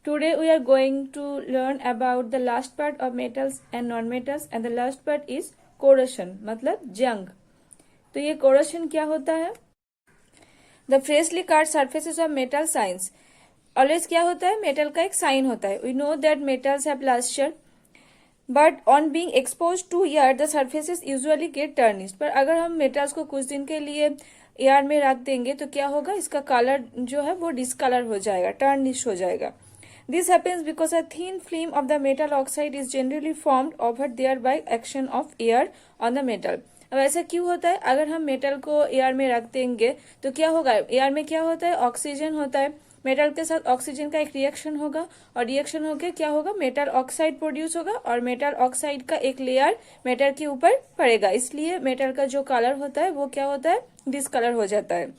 Today we are going to learn about the last part of metals and non-metals and the last part is corrosion मतलब जंग। तो ये corrosion क्या होता है? The freshly cut surfaces of metal signs always क्या होता है? मेटल का एक साइन होता है। We know that metals have luster but on being exposed to air the surfaces usually get tarnished। पर अगर हम मेटल्स को कुछ दिन के लिए एयर में रख देंगे तो क्या होगा? इसका कलर जो है वो डिसकलर हो जाएगा, टर्निश हो जाएगा। This happens because a thin film of the metal oxide is generally formed over there by action of air on the metal। अब ऐसा क्यों होता है? अगर हम मेटल को एयर में रख देंगे तो क्या होगा? एयर में क्या होता है? ऑक्सीजन होता है। मेटल के साथ ऑक्सीजन का एक रिएक्शन होगा और रिएक्शन होकर क्या होगा? मेटल ऑक्साइड प्रोड्यूस होगा और मेटल ऑक्साइड का एक लेयर मेटल के ऊपर पड़ेगा। इसलिए मेटल का जो कलर होता है वो क्या होता है? डिसकलर हो जाता है।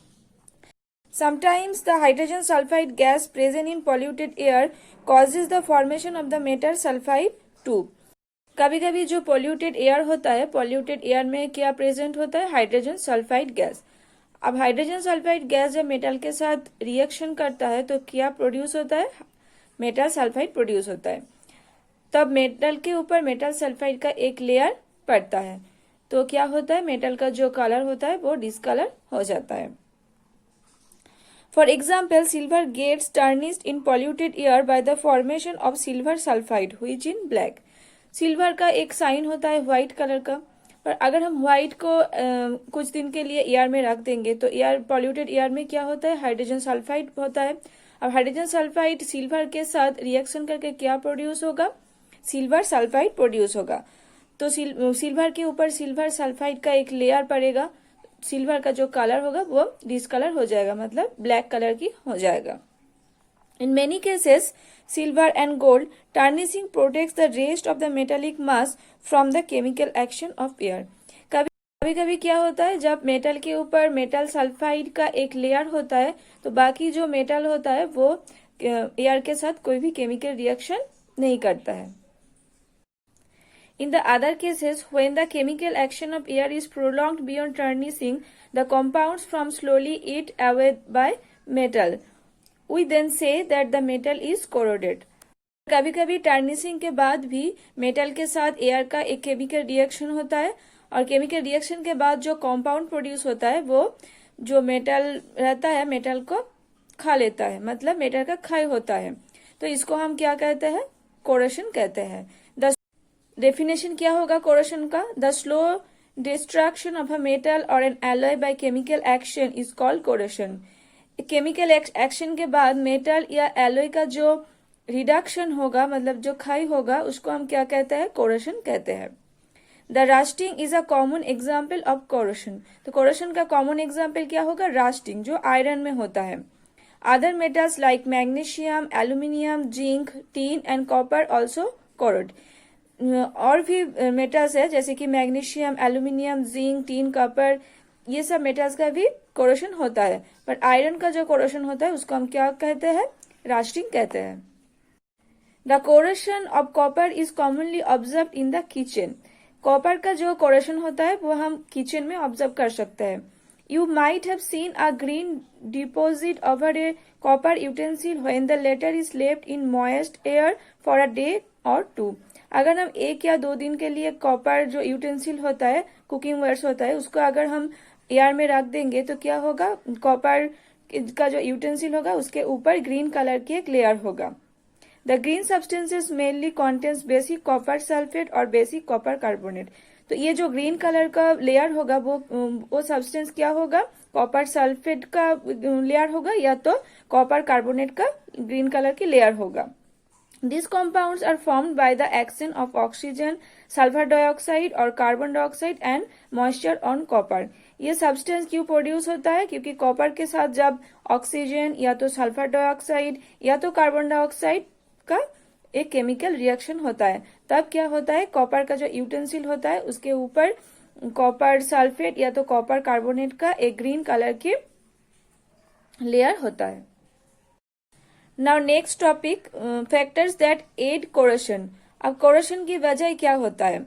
Sometimes the hydrogen sulfide gas present in polluted air causes the formation of the metal sulfide too। कभी कभी जो polluted air होता है, polluted air में क्या प्रेजेंट होता है? Hydrogen sulphide gas. अब हाइड्रोजन सल्फाइड गैस जब मेटल के साथ रिएक्शन करता है तो क्या प्रोड्यूस होता है? मेटल सल्फाइड प्रोड्यूस होता है। तब मेटल के ऊपर मेटल सल्फाइड का एक लेयर पड़ता है तो क्या होता है? मेटल का जो कलर होता है वो डिसकलर हो जाता है। For example, silver gets tarnished in polluted air by the formation of silver sulfide, which in black। Silver का एक साइन होता है व्हाइट कलर का, पर अगर हम व्हाइट को कुछ दिन के लिए एयर में रख देंगे तो एयर पॉल्यूटेड एयर में क्या होता है? हाइड्रोजन सल्फाइड होता है। अब हाइड्रोजन सल्फाइड सिल्वर के साथ रिएक्शन करके क्या प्रोड्यूस होगा? सिल्वर सल्फाइड प्रोड्यूस होगा। तो सिल्वर के ऊपर सिल्वर सल्फाइड का एक लेयर पड़ेगा। सिल्वर का जो कलर होगा वो डिसकलर हो जाएगा, मतलब ब्लैक कलर की हो जाएगा। In many cases silver and gold tarnishing protects the rest of the metallic mass from the chemical action of air. कभी कभी क्या होता है? जब मेटल के ऊपर मेटल सल्फाइड का एक लेयर होता है तो बाकी जो मेटल होता है वो एयर के साथ कोई भी केमिकल रिएक्शन नहीं करता है। In the other cases, when the chemical action of air is prolonged beyond tarnishing, the compounds from slowly eat away by metal, we then say that the metal is corroded। कभी कभी टर्निशिंग के बाद भी metal के साथ air का एक chemical reaction होता है और केमिकल रिएक्शन के बाद जो कंपाउंड प्रोड्यूस होता है वो जो मेटल रहता है मेटल को खा लेता है, मतलब मेटल का क्षय होता है। तो इसको हम क्या कहते हैं? कोरोशन कहते हैं। डेफिनेशन क्या होगा कोरोशन का? The slow destruction of a metal और an alloy by chemical action is called corrosion. Chemical action के बाद मेटल या एलॉय का जो रिडक्शन होगा, मतलब जो क्षय होगा, उसको हम क्या कहते हैं? कोरोशन कहते हैं। The rusting is a common example of corrosion. तो कोरोशन का कॉमन एग्जाम्पल क्या होगा? रस्टिंग, जो आयरन में होता है। Other metals like magnesium, aluminium, zinc, tin and copper also corrode. और भी मेटल्स है जैसे कि magnesium, aluminium, zinc, tin, copper, ये सब मेटल्स का भी कोरोशन होता है। पर आयरन का जो कोरोशन होता है उसको हम क्या कहते हैं? रस्टिंग कहते हैं। The corrosion of copper is commonly observe in the kitchen. Copper का जो कोरोशन होता है वो हम किचन में ऑब्जर्व कर सकते हैं। You might have seen a green deposit over a copper utensil when the latter is left in moist air for a day or two. अगर हम एक या दो दिन के लिए कॉपर जो यूटेंसिल होता है, कुकिंग वेयर्स होता है, उसको अगर हम एयर में रख देंगे तो क्या होगा? कॉपर का जो यूटेंसिल होगा उसके ऊपर ग्रीन कलर की एक लेयर होगा। The green substances mainly contains basic copper sulphate और बेसिक कॉपर कार्बोनेट। तो ये जो ग्रीन कलर का लेयर होगा वो सब्सटेंस क्या होगा? कॉपर सल्फेट का लेयर होगा या तो कॉपर कार्बोनेट का ग्रीन कलर की लेयर होगा। These compounds are formed by the action of oxygen, sulfur dioxide और carbon dioxide and moisture on copper। ये सब्सटेंस क्यों प्रोड्यूस होता है? क्योंकि कॉपर के साथ जब ऑक्सीजन या तो सल्फर डाइऑक्साइड या तो कार्बन डाइऑक्साइड का एक केमिकल रिएक्शन होता है, तब क्या होता है? कॉपर का जो यूटेंसिल होता है उसके ऊपर कॉपर सल्फेट या तो कॉपर कार्बोनेट का एक ग्रीन कलर की लेयर होता है। Now next topic, factors that aid corrosion. अब कोरोशन की वजह क्या होता है?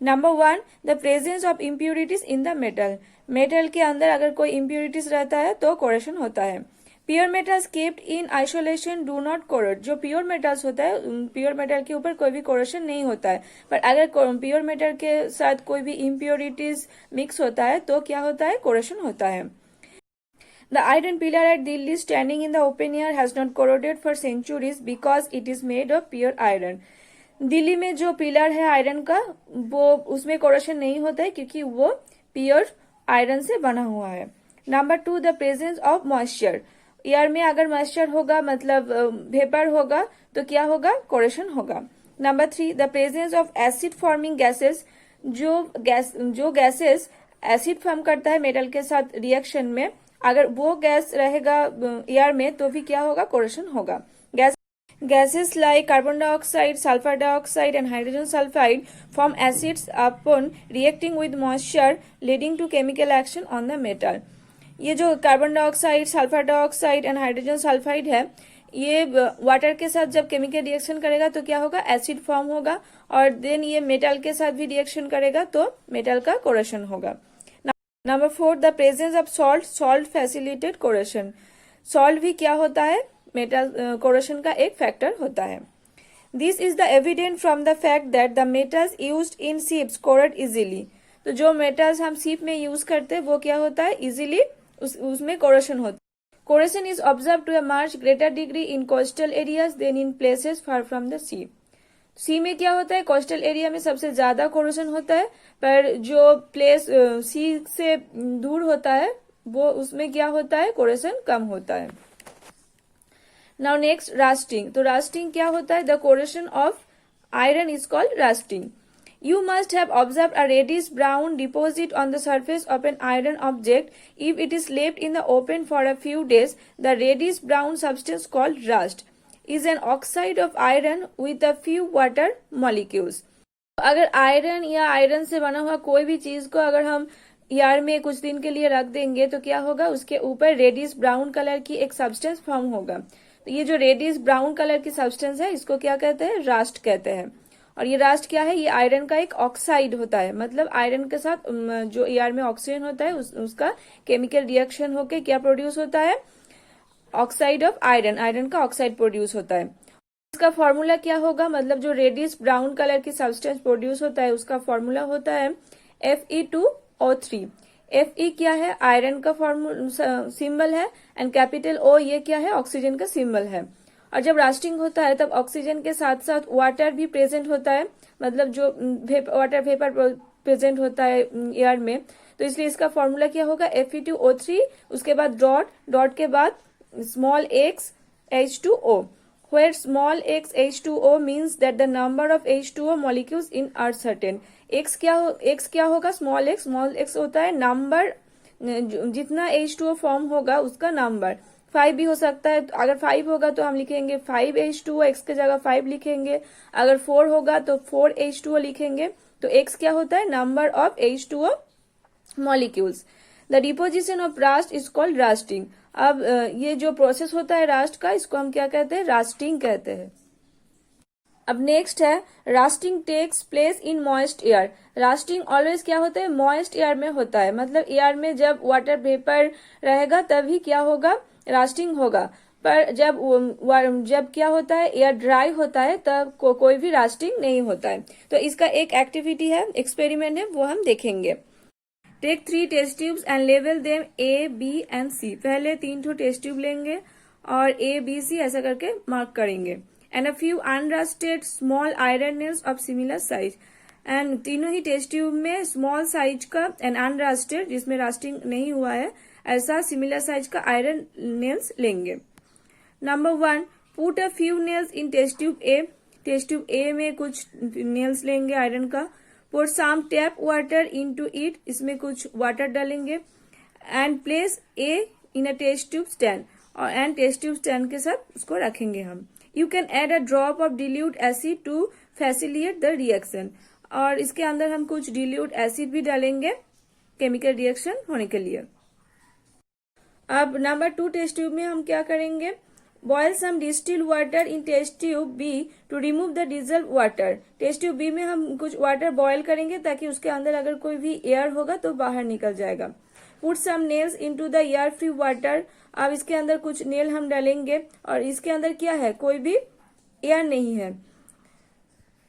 Number 1, the presence of impurities in the metal. Metal के अंदर अगर कोई इम्प्यूरिटीज रहता है तो कोरोशन होता है। Pure metals capped in isolation do not corrode. जो प्योर मेटल्स होता है, प्योर मेटल के ऊपर कोई भी कोरोशन नहीं होता है, पर अगर प्योर मेटल के साथ कोई भी इम्प्योरिटीज मिक्स होता है तो क्या होता है, कोरोशन होता है। The iron pillar at Delhi standing in the open air has not corroded for centuries because it is made of pure iron. Delhi में जो पिलर है आयरन का, वो उसमें कोरोशन नहीं होता है क्योंकि वो प्योर आयरन से बना हुआ है। Number 2, the presence of moisture. Air में अगर मॉइस्चर होगा मतलब वेपर होगा तो क्या होगा, कोरोशन होगा। Number 3, the presence of acid forming gases. जो गैसेस एसिड फॉर्म करता है मेटल के साथ रिएक्शन में, अगर वो गैस रहेगा एयर में तो भी क्या होगा, कोरोशन होगा। Gases like carbon dioxide, sulfur dioxide and hydrogen sulfide form acids upon reacting with moisture leading to chemical action on the metal. ये जो carbon dioxide, sulphur dioxide and hydrogen sulphide है, ये वाटर के साथ जब chemical reaction करेगा तो क्या होगा, एसिड फॉर्म होगा, और देन ये मेटल के साथ भी रिएक्शन करेगा तो मेटल का कोरोशन होगा। Number 4, the presence of salt. Salt facilitate corrosion. Salt भी क्या होता है, मेटल कोरोशन का एक फैक्टर होता है। This is the evident from the fact that the metals used in ships corrode easily. तो जो मेटल्स हम शिप में यूज करते हैं वो क्या होता है, इजीली उसमें कोरोशन होता है। Corrosion is observe to a much greater degree in coastal areas than in places far from the sea. Sea में क्या होता है, कोस्टल एरिया में सबसे ज्यादा कोरोशन होता है, पर जो प्लेस सी से दूर होता है वो उसमें क्या होता है, कोरोशन कम होता है। Now next, rusting. तो रास्टिंग क्या होता है, the corrosion of iron is called rusting. You must have observed a reddish brown deposit on the surface of an iron object. If it is left in the open for a few days, the reddish brown substance called rust is an oxide of iron with a few water molecules. अगर iron या iron से बना हुआ कोई भी चीज को अगर हम यार में कुछ दिन के लिए रख देंगे तो क्या होगा, उसके ऊपर रेडिश ब्राउन कलर की एक सब्सटेंस फॉर्म होगा। तो ये जो रेडिश ब्राउन कलर की सब्सटेंस है इसको क्या कहते हैं, रास्ट कहते हैं। और ये रास्ट क्या है, ये आयरन का एक ऑक्साइड होता है, मतलब आयरन के साथ जो एयर में ऑक्सीजन होता है उसका केमिकल रिएक्शन होके क्या प्रोड्यूस होता है, ऑक्साइड ऑफ आयरन, आयरन का ऑक्साइड प्रोड्यूस होता है। इसका फॉर्मूला क्या होगा, मतलब जो रेडिश ब्राउन कलर की सब्सटेंस प्रोड्यूस होता है उसका फॉर्मूला होता है Fe2O3। Fe क्या है, आयरन का सिंबल है, एंड कैपिटल O ये क्या है, ऑक्सीजन का सिंबल है। और जब रास्टिंग होता है तब ऑक्सीजन के साथ साथ वाटर भी प्रेजेंट होता है, मतलब जो वाटर वेपर प्रेजेंट होता है एयर में, तो इसलिए इसका फॉर्मूला क्या होगा, Fe2O3, उसके बाद डॉट के बाद small x H2O, where small x H2O means that the number of H2O molecules in are certain. x क्या होगा, स्मॉल x होता है नंबर, जितना H2O फॉर्म होगा उसका नंबर। 5 भी हो सकता है, अगर 5 होगा तो हम लिखेंगे 5H2O, x के जगह 5 लिखेंगे। अगर 4 होगा तो 4H2O लिखेंगे। तो x क्या होता है, number of H2O molecules. The deposition of rust is called rusting. अब ये जो प्रोसेस होता है रास्ट का, इसको हम क्या कहते हैं, रास्टिंग कहते हैं। अब नेक्स्ट है, rusting takes place in moist air. Rusting always क्या होता है, मॉइस्ट एयर में होता है, मतलब एयर में जब वाटर वेपर रहेगा तभी क्या होगा, रास्टिंग होगा। पर जब क्या होता है, एयर ड्राई होता है तब कोई भी रास्टिंग नहीं होता है। तो इसका एक एक्टिविटी है, एक्सपेरिमेंट है, वो हम देखेंगे। टेक 3 टेस्ट ट्यूब्स एंड लेवल them A, B and C। पहले 3 टेस्ट ट्यूब लेंगे और A, B, C ऐसा करके मार्क करेंगे। And a few unrusted small iron nails of similar size. And तीनों ही टेस्ट ट्यूब में स्मॉल साइज का एंड अनरस्टेड, जिसमें रास्टिंग नहीं हुआ है, ऐसा सिमिलर साइज का आयरन नेल्स लेंगे। Number 1, put a few nails in test tube A। Test tube A में कुछ नेल्स लेंगे आयरन का। Pour some tap water into it, इसमें कुछ वाटर डालेंगे। And place A in a test tube stand, और and test tube stand के साथ उसको रखेंगे हम। You can add a drop of dilute acid to facilitate the reaction, और इसके अंदर हम कुछ डिल्यूट एसिड भी डालेंगे केमिकल रिएक्शन होने के लिए। अब नंबर 2 टेस्ट ट्यूब में हम क्या करेंगे, boil some distil water in test tube B to remove the dissolve water. Test tube B में हम कुछ वाटर बॉयल करेंगे ताकि उसके अंदर अगर कोई भी एयर होगा तो बाहर निकल जाएगा। Put some nails into the air free water. अब इसके अंदर कुछ नेल हम डालेंगे और इसके अंदर क्या है, कोई भी एयर नहीं है।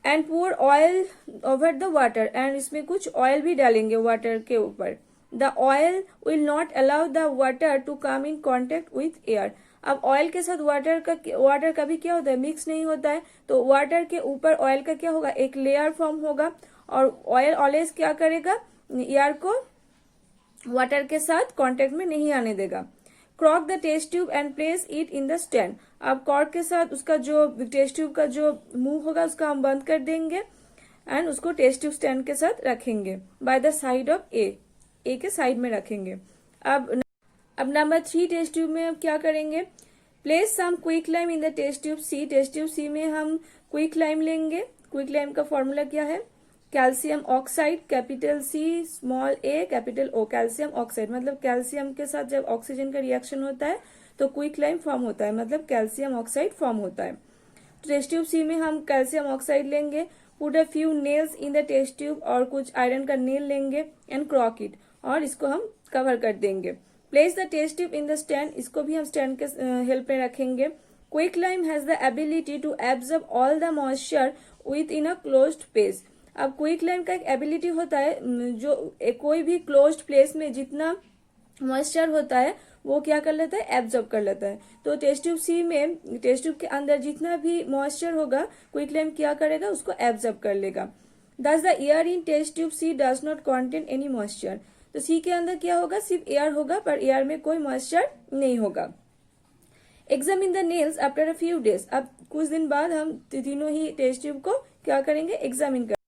And pour oil over the water, and इसमें कुछ ऑयल भी डालेंगे वाटर के ऊपर। The oil will not allow the water to come in contact with air. अब ऑयल के साथ वाटर का भी क्या होता है, मिक्स नहीं होता है, तो वाटर के ऊपर ऑयल का क्या होगा, एक लेयर फॉर्म होगा और ऑयल ऑलवेज क्या करेगा, एयर को वाटर के साथ कांटेक्ट में नहीं आने देगा। Cork the test tube and place it in the stand. अब कॉर्क के साथ उसका जो टेस्ट ट्यूब का जो मुंह होगा उसका हम बंद कर देंगे एंड उसको टेस्ट ट्यूब स्टैंड के साथ रखेंगे बाय द साइड ऑफ ए के साइड में रखेंगे। अब नंबर 3 टेस्ट ट्यूब में अब क्या करेंगे, place some quick lime in the test tube C. Test tube C में हम क्विक लाइम लेंगे। क्विक लाइम का फॉर्मूला क्या है, calcium oxide, capital C small A capital O. Calcium oxide मतलब कैल्शियम के साथ जब ऑक्सीजन का रिएक्शन होता है तो क्विक लाइम फॉर्म होता है, मतलब कैल्शियम ऑक्साइड फॉर्म होता है। टेस्ट ट्यूब सी में हम कैल्शियम ऑक्साइड लेंगे। Put a few nails in the test tube, और कुछ आयरन का नेल लेंगे एंड क्रॉक इट, और इसको हम कवर कर देंगे। Place the test tube in the stand, इसको भी हम स्टैंड के हेल्प में रखेंगे। Quick lime has the ability to absorb all the moisture within a closed space. अब क्विक लाइम का एक एबिलिटी होता है, जो कोई भी क्लोज्ड प्लेस में जितना मॉइस्चर होता है वो क्या कर लेता है, एब्जॉर्ब कर लेता है। तो टेस्ट ट्यूब सी में टेस्ट ट्यूब के अंदर जितना भी मॉइस्चर होगा क्विक लाइम क्या करेगा, उसको एब्जॉर्ब कर लेगा। Thus the air in test tube C does not contain any moisture. तो सी के अंदर क्या होगा, सिर्फ एयर होगा, पर एयर में कोई मॉइस्चर नहीं होगा। Examine the nails after a few days. अब कुछ दिन बाद हम तीनों ही टेस्ट ट्यूब को क्या करेंगे, एग्जामिन करेंगे।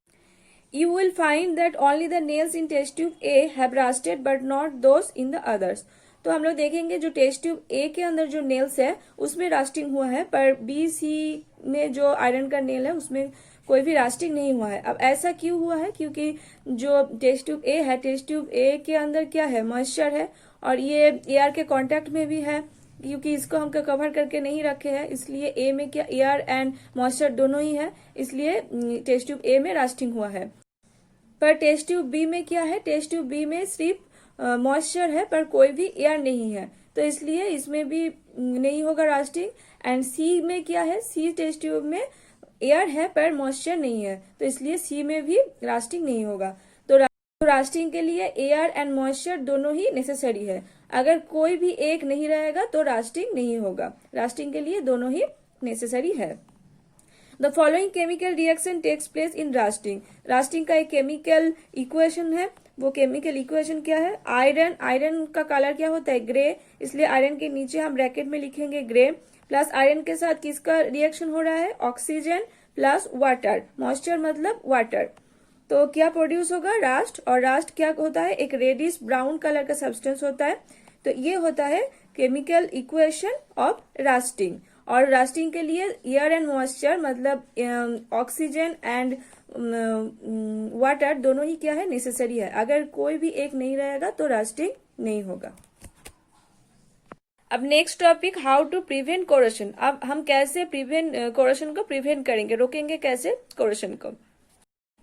You will find that only the nails in test tube A have rusted but not those in the others. तो हम लोग देखेंगे जो टेस्ट ट्यूब ए के अंदर जो नेल्स है उसमें रास्टिंग हुआ है, पर बी सी में जो आयरन का नेल है उसमें कोई भी रास्टिंग नहीं हुआ है। अब ऐसा क्यों हुआ है, क्योंकि जो टेस्ट ट्यूब ए है, टेस्ट ट्यूब ए के अंदर क्या है, मॉइस्चर है, और ये एयर के कांटेक्ट में भी है, क्योंकि इसको हम कवर करके नहीं रखे हैं, इसलिए ए में क्या एयर एंड मॉइस्चर दोनों ही है, इसलिए टेस्ट ट्यूब ए में रास्टिंग हुआ है। पर टेस्ट ट्यूब बी में क्या है, टेस्ट ट्यूब बी में सिर्फ मॉइस्चर है पर कोई भी एयर नहीं है, तो इसलिए इसमें भी नहीं होगा रास्टिंग। एंड सी में क्या है, सी टेस्ट ट्यूब में एयर है पर मॉइस्चर नहीं है, तो इसलिए सी में भी रास्टिंग नहीं होगा। तो रास्टिंग के लिए एयर एंड मॉइस्चर दोनों ही नेसेसरी है। अगर कोई भी एक नहीं रहेगा तो रास्टिंग नहीं होगा। रास्टिंग के लिए दोनों ही नेसेसरी है। The following chemical reaction takes place in rusting. Rusting का एक केमिकल इक्वेशन है, वो केमिकल इक्वेशन क्या है, आयरन का कलर क्या होता है, ग्रे, इसलिए आयरन के नीचे हम ब्रैकेट में लिखेंगे ग्रे, प्लस आयरन के साथ किसका रिएक्शन हो रहा है, ऑक्सीजन प्लस वाटर, मॉइस्चर मतलब वाटर, तो क्या प्रोड्यूस होगा, रास्ट। और रास्ट क्या होता है, एक रेडिश ब्राउन कलर का सब्सटेंस होता है। तो ये होता है केमिकल इक्वेशन ऑफ रास्टिंग। और रास्टिंग के लिए एयर एंड मॉइस्चर मतलब ऑक्सीजन एंड वाटर दोनों ही क्या है, नेसेसरी है। अगर कोई भी एक नहीं रहेगा तो रास्टिंग नहीं होगा। अब next topic, how to prevent corrosion. अब हम कैसे कोरोशन को प्रिवेंट करेंगे, रोकेंगे कैसे कोरोशन को।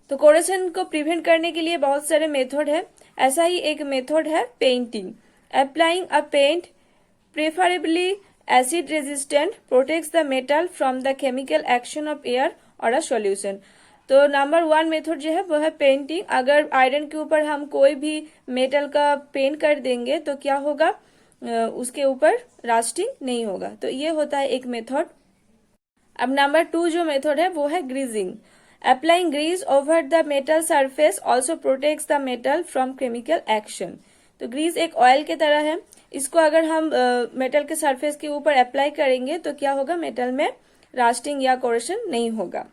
तो कोरोशन को प्रिवेंट करने के लिए बहुत सारे मेथड है। ऐसा ही एक मेथड है painting. Applying a paint preferably acid resistant protects the metal from the chemical action of air or a solution। तो नंबर 1 मेथड जो है वो है पेंटिंग। अगर आयरन के ऊपर हम कोई भी मेटल का पेंट कर देंगे तो क्या होगा, उसके ऊपर रास्टिंग नहीं होगा। तो ये होता है एक मेथड। अब नंबर 2 जो मेथड है वो है greasing. Applying grease over the metal surface also protects the metal from chemical action. तो ग्रीस एक ऑयल के तरह है, इसको अगर हम मेटल के सरफेस के ऊपर अप्लाई करेंगे तो क्या होगा, मेटल में रास्टिंग या कोरोशन नहीं होगा।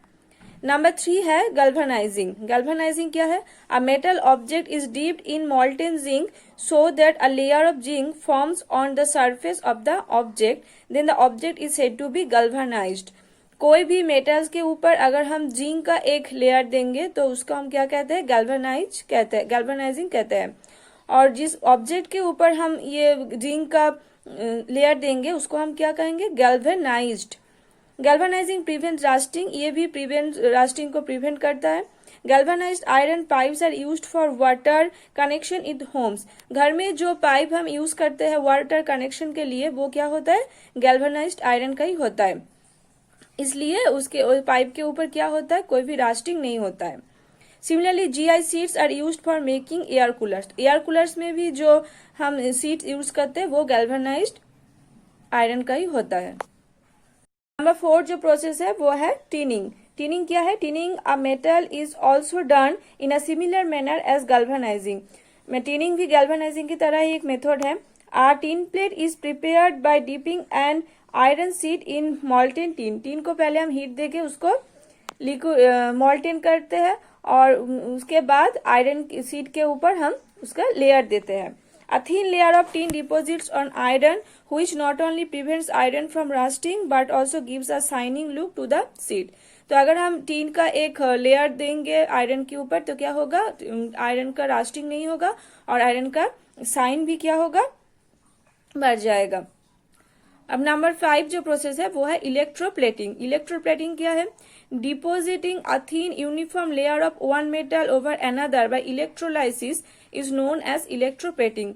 नंबर 3 है गैल्वेनाइजिंग। गैल्वेनाइजिंग क्या है, a metal object is dipped in molten zinc so that a layer of zinc forms on the surface of the object, then the object is said to be galvanized. कोई भी metals के ऊपर अगर हम zinc का एक layer देंगे तो उसको हम क्या कहते हैं, गैल्वेनाइजिंग कहते हैं। और जिस ऑब्जेक्ट के ऊपर हम ये जिंक का लेयर देंगे उसको हम क्या कहेंगे, गैल्वेनाइज्ड। गैल्वेनाइजिंग प्रिवेंट रास्टिंग, ये भी प्रिवेंट रास्टिंग को प्रिवेंट करता है। Galvanized iron pipes are used for water connection in homes, घर में जो पाइप हम यूज करते हैं वाटर कनेक्शन के लिए वो क्या होता है, गैल्वेनाइज्ड आयरन का ही होता है, इसलिए उसके पाइप के ऊपर क्या होता है, कोई भी रास्टिंग नहीं होता है। Similarly GI sheets are used for making air coolers, air coolers में भी जो हम सीट्स यूज करते हैं वो गैल्वेनाइज्ड आयरन का ही होता है। नंबर 4 जो प्रोसेस है वो है टीनिंग। टीनिंग क्या है, tinning a metal is also done in a similar manner as galvanising, में टीनिंग भी गैल्वेनाइजिंग की तरह ही एक मेथड है। A tin plate is prepared by dipping an iron sheet in molten tin, tin को पहले हम हीट देके उसको मॉल्टेन करते हैं और उसके बाद आयरन सीट के ऊपर हम उसका लेयर देते हैं। A thin layer of tin deposits on iron which not only prevents iron from rusting but also gives a shining look to the sheet। तो अगर हम टीन का एक लेयर देंगे आयरन के ऊपर तो क्या होगा, आयरन का रास्टिंग नहीं होगा और आयरन का साइन भी क्या होगा, बढ़ जाएगा। अब नंबर 5 जो प्रोसेस है वो है इलेक्ट्रोप्लेटिंग। इलेक्ट्रोप्लेटिंग क्या है, depositing a thin uniform layer of one metal over another by electrolysis is known as electroplating.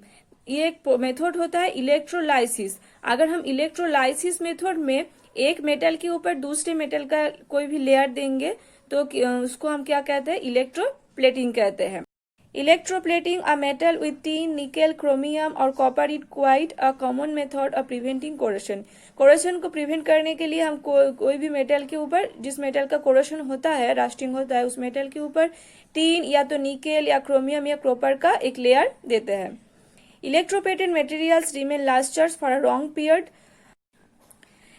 ये एक मेथड होता है इलेक्ट्रोलाइसिस। अगर हम इलेक्ट्रोलाइसिस मेथड में एक मेटल के ऊपर दूसरे मेटल का कोई भी लेयर देंगे तो उसको हम क्या कहते हैं, इलेक्ट्रोप्लेटिंग कहते हैं। Electroplating a metal with tin, nickel, chromium और copper is quite a common method of preventing corrosion. Corrosion को प्रिवेंट करने के लिए हम कोई भी मेटल के ऊपर, जिस मेटल का कोरोशन होता है, रास्टिंग होता है, उस मेटल के ऊपर टीन या तो निकेल या क्रोमियम या कॉपर का एक लेयर देते हैं। Electroplated materials remain lustrous for a long period.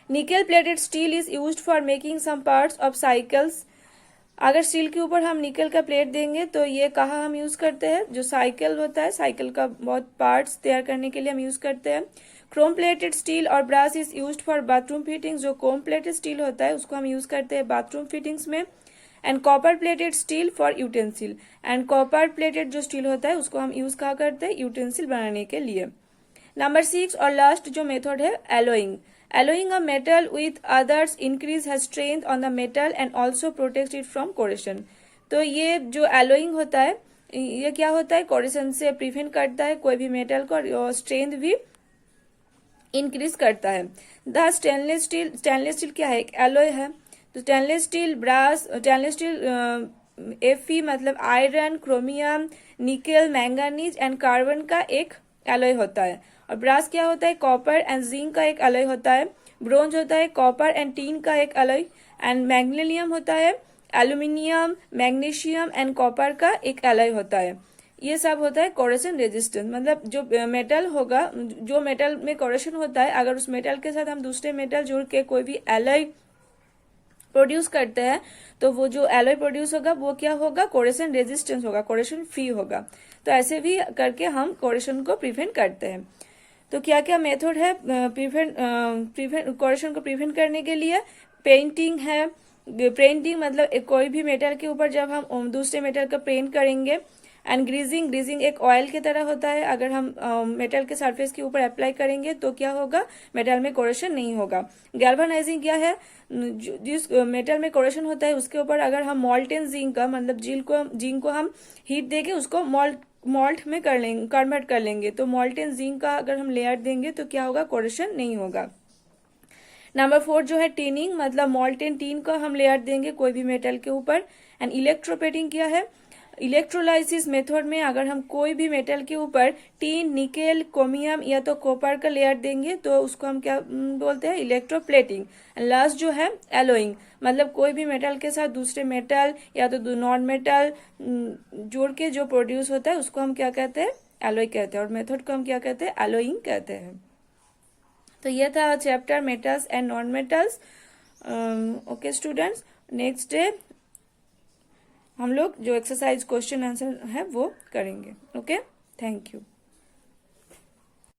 Nickel plated steel is used for making some parts of cycles. अगर स्टील के ऊपर हम निकल का प्लेट देंगे तो ये कहाँ हम यूज करते हैं, जो साइकिल होता है, साइकिल का बहुत पार्ट्स तैयार करने के लिए हम यूज करते हैं। क्रोम प्लेटेड स्टील और brass is used for bathroom fittings, जो क्रोम प्लेटेड स्टील होता है उसको हम यूज करते हैं बाथरूम फिटिंग्स में। And copper plated steel for utensil, and copper plated जो स्टील होता है उसको हम यूज कहाँ करते हैं, यूटेंसिल बनाने के लिए। नंबर 6 और लास्ट जो मेथड है allowing. Alloying a metal with others increase has strength on the metal and also protects it from corrosion। तो ये जो एलोइंग होता है ये क्या होता है, कोरोशन से प्रिवेंट करता है कोई भी मेटल को और स्ट्रेंथ भी इंक्रीज करता है। द स्टेनलेस स्टील क्या है, एक एलोय है। तो stainless steel, brass, stainless steel Fe मतलब iron, chromium, nickel, manganese and carbon का एक एलोय होता है। और ब्रास क्या होता है, कॉपर एंड जिंक का एक एलोय होता है। ब्रोंज होता है कॉपर एंड टीन का एक एलोय। एंड मैग्नीशियम होता है एल्यूमिनियम, मैग्नीशियम एंड कॉपर का एक एलोय होता है। ये सब होता है कोरोशन रेजिस्टेंस, मतलब जो मेटल होगा, जो मेटल में कोरोशन होता है, अगर उस मेटल के साथ हम दूसरे मेटल जोड़ के कोई भी एलोय प्रोड्यूस करते हैं तो वो जो एलोय प्रोड्यूस होगा वो क्या होगा, कोरोशन रेजिस्टेंस होगा, कोरोशन फ्री होगा। तो ऐसे भी करके हम कोरोशन को प्रिवेंट करते हैं। तो क्या क्या मेथड है कोरोशन को प्रिवेंट करने के लिए, पेंटिंग है। पेंटिंग मतलब कोई भी मेटल के ऊपर जब हम दूसरे मेटल का पेंट करेंगे। एंड ग्रीजिंग एक ऑयल की तरह होता है, अगर हम मेटल के सरफेस के ऊपर अप्लाई करेंगे तो क्या होगा, मेटल में कोरोशन नहीं होगा। गैल्वेनाइजिंग क्या है, जिस मेटल में कोरोशन होता है उसके ऊपर अगर हम मॉल्टेन जिंक का मतलब जिंक को हम हीट देके उसको मॉल्ट में कन्वर्ट कर लेंगे, तो मॉल्टेन जिंक का अगर हम लेयर देंगे तो क्या होगा, कोरोशन नहीं होगा। नंबर 4 जो है टीनिंग, मतलब मॉल्टेन टीन का हम लेयर देंगे कोई भी मेटल के ऊपर। एंड इलेक्ट्रोप्लेटिंग क्या है, इलेक्ट्रोलाइसिस मेथड में अगर हम कोई भी मेटल के ऊपर टीन, निकेल, क्रोमियम या तो कॉपर का लेयर देंगे तो उसको हम क्या बोलते हैं, इलेक्ट्रोप्लेटिंग। लास्ट जो है एलोइंग, मतलब कोई भी मेटल के साथ दूसरे मेटल या तो नॉन मेटल जोड़ के जो प्रोड्यूस होता है उसको हम क्या कहते हैं, एलोय कहते हैं, और मेथड को हम क्या कहते हैं, एलोइंग कहते हैं। तो ये था chapter metals and non metals. Okay students, next day हम लोग जो एक्सरसाइज क्वेश्चन आंसर है वो करेंगे। Okay, thank you.